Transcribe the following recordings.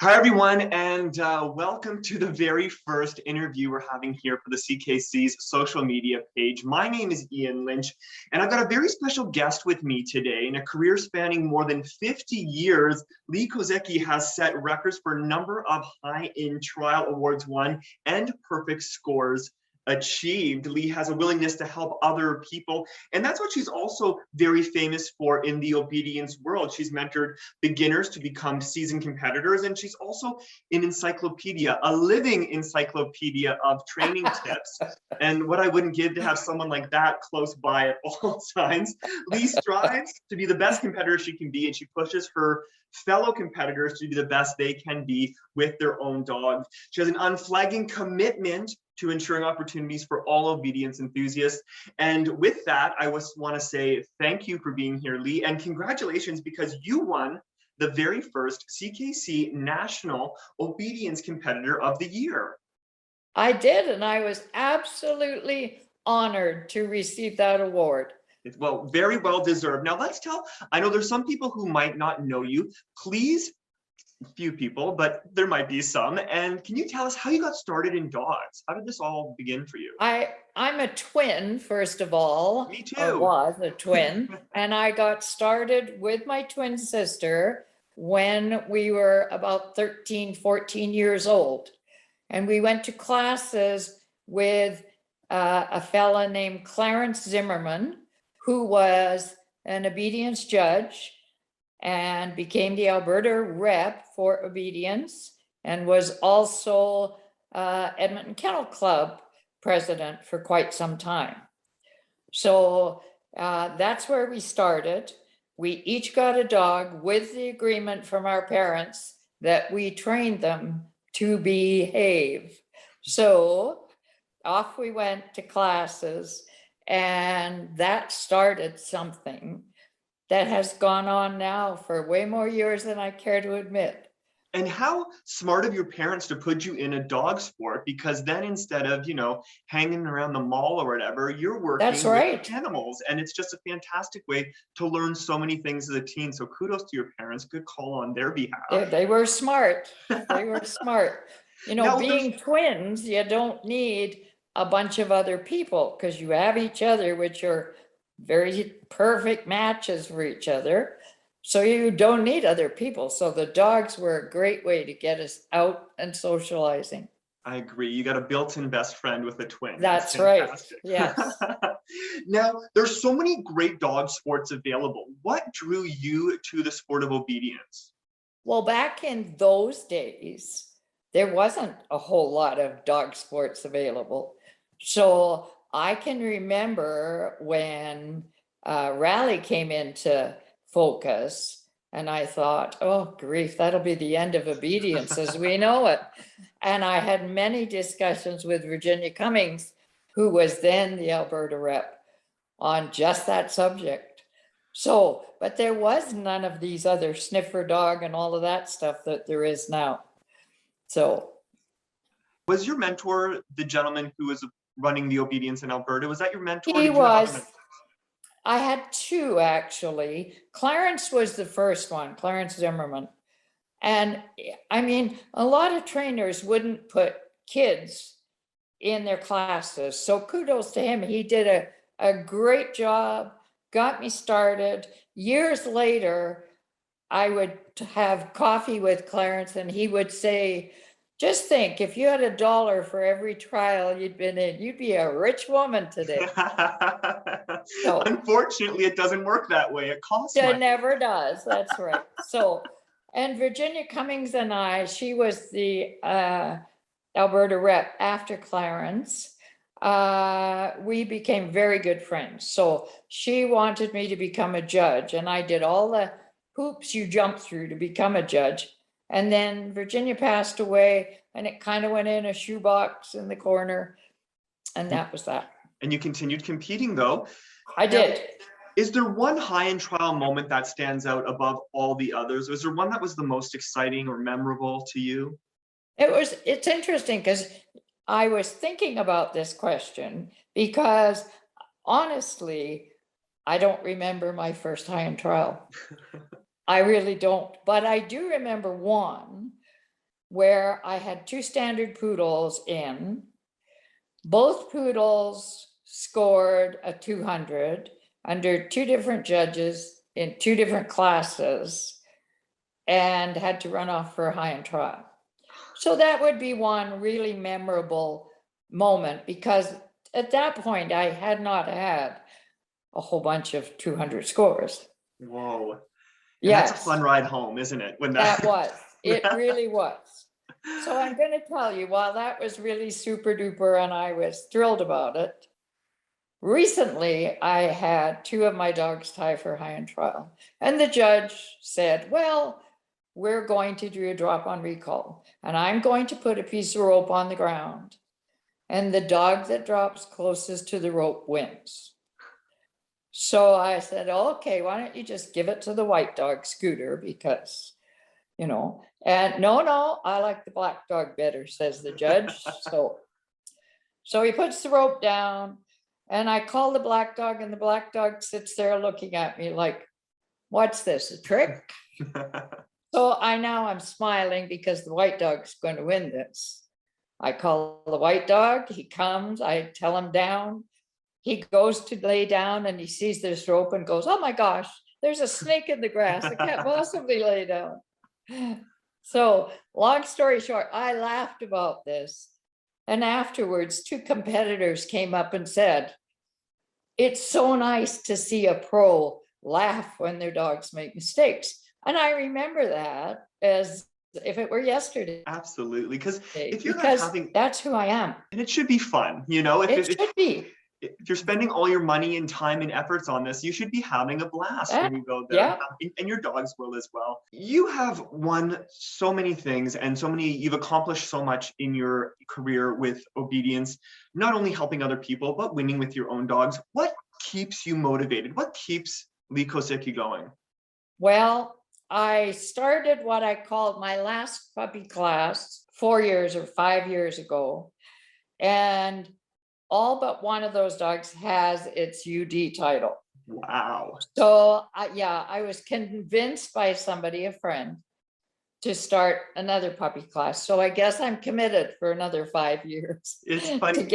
Hi, everyone, and welcome to the very first interview we're having here for the CKC's social media page. My name is Ian Lynch, and I've got a very special guest with me today. In a career spanning more than 50 years, Lee Kozicki has set records for a number of high-end trial awards won and perfect scores achieved. Lee has a willingness to help other people, and that's what she's also very famous for in the obedience world. She's mentored beginners to become seasoned competitors, and she's also an encyclopedia, a living encyclopedia of training tips. And what I wouldn't give to have someone like that close by at all times. Lee strives to be the best competitor she can be, and she pushes her fellow competitors to be the best they can be with their own dogs. She has an unflagging commitment to ensuring opportunities for all obedience enthusiasts. And with that, I just want to say thank you for being here, Lee, and congratulations because you won the very first CKC National Obedience Competitor of the Year. I did, and I was absolutely honored to receive that award. Well, very well deserved. Now let's I know there's some people who might not know you. Please, few people, but there might be some. And can you tell us how you got started in dogs? How did this all begin for you? I'm a twin, first of all. Me too. Or was a twin. And I got started with my twin sister when we were about 13, 14 years old. And we went to classes with a fella named Clarence Zimmerman, who was an obedience judge and became the Alberta rep for obedience and was also Edmonton Kennel Club president for quite some time. So that's where we started. We each got a dog with the agreement from our parents that we trained them to behave. So off we went to classes, and that started something that has gone on now for way more years than I care to admit. And how smart of your parents to put you in a dog sport, because then instead of, hanging around the mall or whatever, you're working That's right. with animals. And it's just a fantastic way to learn so many things as a teen. So kudos to your parents. Good call on their behalf. They were smart. They were smart. Now, being twins, you don't need a bunch of other people because you have each other, which are very perfect matches for each other. So you don't need other people. So the dogs were a great way to get us out and socializing. I agree. You got a built-in best friend with a twin. That's right. Yes. Now, there's so many great dog sports available. What drew you to the sport of obedience? Well, back in those days, there wasn't a whole lot of dog sports available. So I can remember when rally came into focus, and I thought, oh grief, that'll be the end of obedience as we know it. And I had many discussions with Virginia Cummings, who was then the Alberta rep, on just that subject. So, but there was none of these other sniffer dog and all of that stuff that there is now. So. Was your mentor the gentleman who was running the obedience in Alberta? Was that your mentor? He was. I had two, actually. Clarence was the first one, Clarence Zimmerman. And I mean, a lot of trainers wouldn't put kids in their classes. So kudos to him. He did a great job, got me started. Years later, I would have coffee with Clarence and he would say, just think, if you had $1 for every trial you'd been in, you'd be a rich woman today. So, unfortunately, it doesn't work that way. It costs money. It never does. That's right. So, and Virginia Cummings and I, she was the Alberta rep after Clarence. We became very good friends. So she wanted me to become a judge, and I did all the hoops you jump through to become a judge. And then Virginia passed away, and it kind of went in a shoebox in the corner, and that was that. And you continued competing, though. I did. Is there one high-end trial moment that stands out above all the others? Was there one that was the most exciting or memorable to you? It's interesting because I was thinking about this question because honestly, I don't remember my first high-end trial. I really don't, but I do remember one where I had two standard poodles in. Both poodles scored a 200 under two different judges in two different classes and had to run off for a high end trial. So that would be one really memorable moment, because at that point I had not had a whole bunch of 200 scores. Whoa. And Yes, that's a fun ride home, isn't it? When that was. It really was. So I'm going to tell you, while that was really super duper and I was thrilled about it, recently I had two of my dogs tie for high end trial. And the judge said, well, we're going to do a drop on recall. And I'm going to put a piece of rope on the ground. And the dog that drops closest to the rope wins. So I said, okay, why don't you just give it to the white dog, Scooter, because, you know, and no, I like the black dog better, says the judge. So he puts the rope down and I call the black dog, and the black dog sits there looking at me like, what's this, a trick? So I'm smiling because the white dog's going to win this. I call the white dog, he comes, I tell him down. He goes to lay down and he sees this rope and goes, oh my gosh, there's a snake in the grass. I can't possibly lay down. So long story short, I laughed about this. And afterwards, two competitors came up and said, it's so nice to see a pro laugh when their dogs make mistakes. And I remember that as if it were yesterday. Absolutely. Because if you're because not having, that's who I am. and it should be fun, you know, It should be. if you're spending all your money and time and efforts on this, you should be having a blast when you go there. Yeah. And your dogs will as well. You have won so many things and you've accomplished so much in your career with obedience, not only helping other people, but winning with your own dogs. What keeps you motivated? What keeps Lee Kozicki going? Well, I started what I called my last puppy class 4 years or 5 years ago. And all but one of those dogs has its UD title. Wow. So I was convinced by somebody, a friend, to start another puppy class. So I guess I'm committed for another 5 years. It's funny.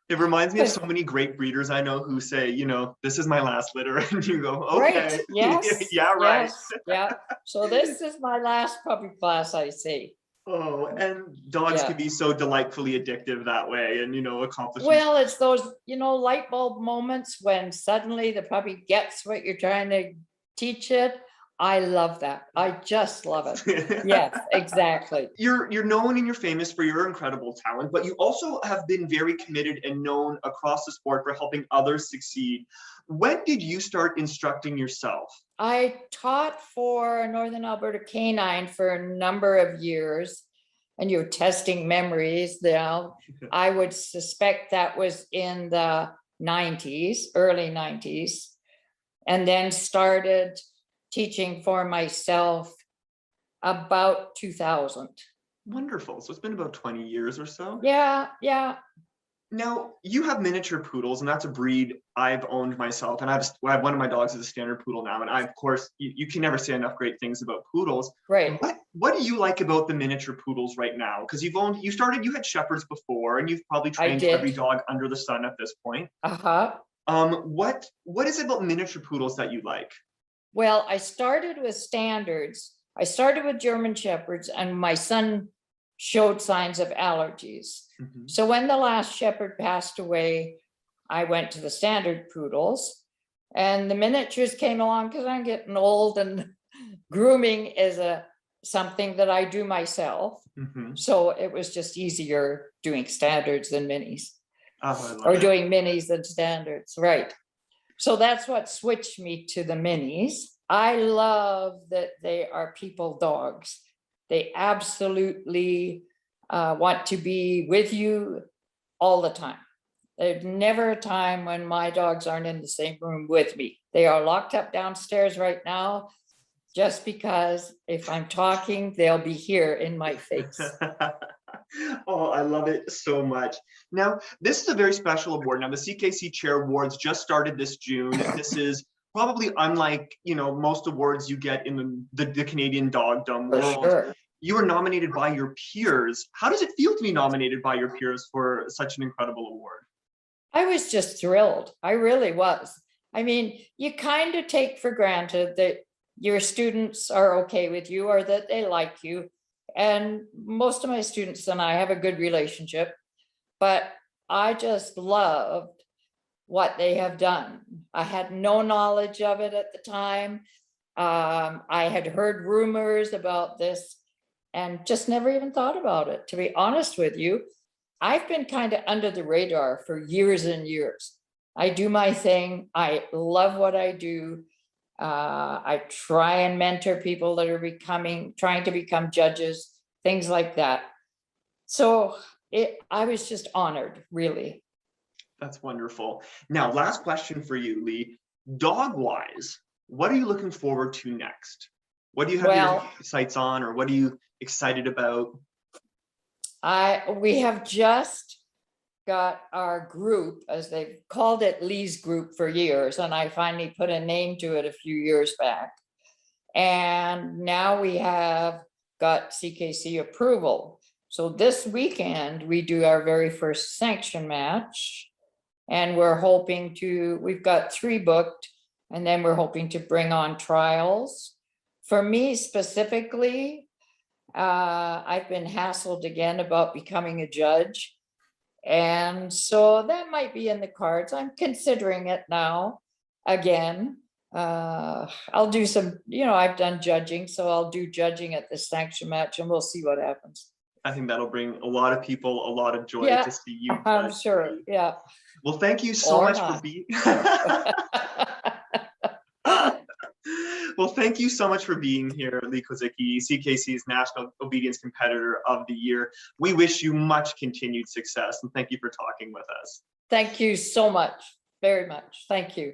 It reminds me of so many great breeders I know who say, you know, this is my last litter. And you go, okay. Right. Yes. Yeah, right. Yes. Yeah. So this is my last puppy class, I see. Oh, and dogs can be so delightfully addictive that way, and, you know, accomplishing. Well, it's those, you know, light bulb moments when suddenly the puppy gets what you're trying to teach it. I love that. I just love it. Yes, exactly. You're known and you're famous for your incredible talent, but you also have been very committed and known across the sport for helping others succeed. When did you start instructing yourself? I taught for Northern Alberta Canine for a number of years, and you're testing memories now. I would suspect that was in the 90s, early 90s, and then started teaching for myself about 2000. Wonderful. So it's been about 20 years or so. Yeah. Now, you have miniature poodles, and that's a breed I've owned myself. And I have one of my dogs is a standard poodle now. And of course, you can never say enough great things about poodles. Right. What do you like about the miniature poodles right now? Because you had shepherds before, and you've probably trained every dog under the sun at this point. What is it about miniature poodles that you like? Well, I started with standards. I started with German shepherds, and my son showed signs of allergies. Mm-hmm. So when the last shepherd passed away, I went to the standard poodles, and the miniatures came along because I'm getting old, and grooming is something that I do myself. Mm-hmm. So it was just easier doing standards than minis, doing minis than standards. Right. So that's what switched me to the minis. I love that they are people dogs. They absolutely want to be with you all the time. There's never a time when my dogs aren't in the same room with me. They are locked up downstairs right now, just because if I'm talking, they'll be here in my face. Oh, I love it so much. Now, this is a very special award. Now, the CKC Chair Awards just started this June. This is probably unlike, you know, most awards you get in the Canadian dogdom world. Sure. you were nominated by your peers. How does it feel to be nominated by your peers for such an incredible award? I was just thrilled. I really was. I mean, you kind of take for granted that your students are okay with you or that they like you. And most of my students and I have a good relationship, but I just loved what they have done. I had no knowledge of it at the time. I had heard rumors about this and just never even thought about it. To be honest with you, I've been kind of under the radar for years and years. I do my thing. I love what I do. I try and mentor people that are trying to become judges, things like that. So I was just honored, really. That's wonderful. Now, last question for you, Lee. Dog-wise, what are you looking forward to next? What do you have your sights on, or what are you excited about? We have just got our group, as they've called it, Lee's group for years, and I finally put a name to it a few years back. And now we have got CKC approval. So this weekend, we do our very first sanction match. And we've got 3 booked, and then we're hoping to bring on trials. For me specifically, I've been hassled again about becoming a judge. And so that might be in the cards. I'm considering it now again. I'll do some, I've done judging, so I'll do judging at the sanction match and we'll see what happens. I think that'll bring a lot of people a lot of joy to see you. I'm sure. Yeah. Well, thank you so much for being. Well, thank you so much for being here, Lee Kozicki, CKC's National Obedience Competitor of the Year. We wish you much continued success, and thank you for talking with us. Thank you so much, very much. Thank you.